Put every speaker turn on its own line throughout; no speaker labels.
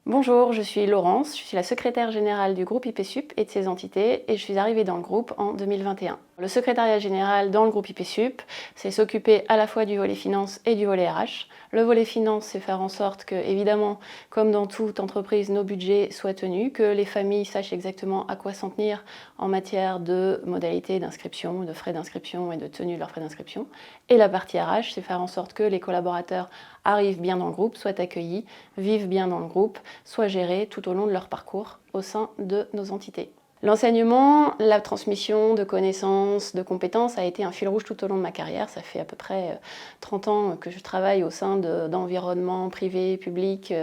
Bonjour, je suis Laurence, je suis la secrétaire générale du groupe IPSUP et de ses entités et je suis arrivée dans le groupe en 2021. Le secrétariat général dans le groupe IPSUP, c'est s'occuper à la fois du volet finance et du volet RH. Le volet finance, c'est faire en sorte que, évidemment, comme dans toute entreprise, nos budgets soient tenus, que les familles sachent exactement à quoi s'en tenir en matière de modalités d'inscription, de frais d'inscription et de tenue de leurs frais d'inscription. Et la partie RH, c'est faire en sorte que les collaborateurs arrivent bien dans le groupe, soient accueillis, vivent bien dans le groupe, soient gérés tout au long de leur parcours au sein de nos entités. L'enseignement, la transmission de connaissances, de compétences a été un fil rouge tout au long de ma carrière. Ça fait à peu près 30 ans que je travaille au sein d'environnements privés, publics,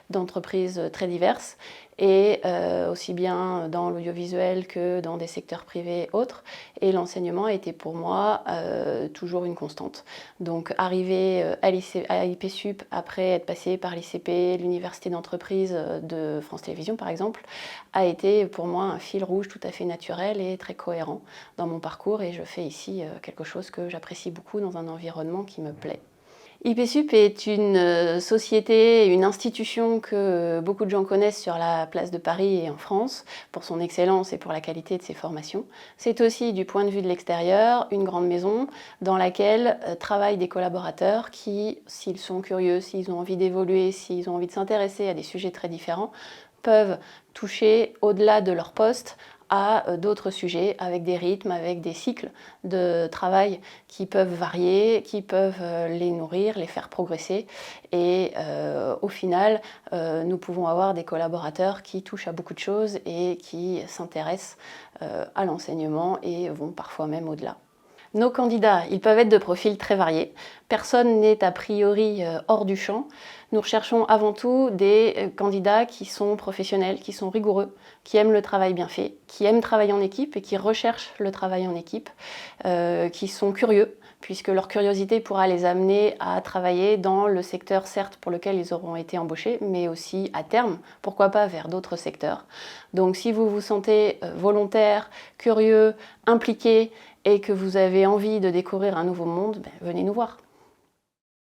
d'entreprises très diverses, et aussi bien dans l'audiovisuel que dans des secteurs privés autres. Et l'enseignement a été pour moi toujours une constante. Donc arriver à IPSUP après être passé par l'ICP, l'université d'entreprise de France Télévisions par exemple, a été pour moi un fil rouge tout à fait naturel et très cohérent dans mon parcours, et je fais ici quelque chose que j'apprécie beaucoup dans un environnement qui me plaît. IPSUP est une société, une institution que beaucoup de gens connaissent sur la place de Paris et en France pour son excellence et pour la qualité de ses formations. C'est aussi, du point de vue de l'extérieur, une grande maison dans laquelle travaillent des collaborateurs qui, s'ils sont curieux, s'ils ont envie d'évoluer, s'ils ont envie de s'intéresser à des sujets très différents, peuvent toucher au-delà de leur poste à d'autres sujets, avec des rythmes, avec des cycles de travail qui peuvent varier, qui peuvent les nourrir, les faire progresser. Et au final, nous pouvons avoir des collaborateurs qui touchent à beaucoup de choses et qui s'intéressent à l'enseignement et vont parfois même au-delà. Nos candidats, ils peuvent être de profils très variés. Personne n'est a priori hors du champ. Nous recherchons avant tout des candidats qui sont professionnels, qui sont rigoureux, qui aiment le travail bien fait, qui aiment travailler en équipe et qui recherchent le travail en équipe, qui sont curieux, puisque leur curiosité pourra les amener à travailler dans le secteur, certes, pour lequel ils auront été embauchés, mais aussi à terme, pourquoi pas vers d'autres secteurs. Donc si vous vous sentez volontaire, curieux, impliqué, et que vous avez envie de découvrir un nouveau monde, venez nous voir.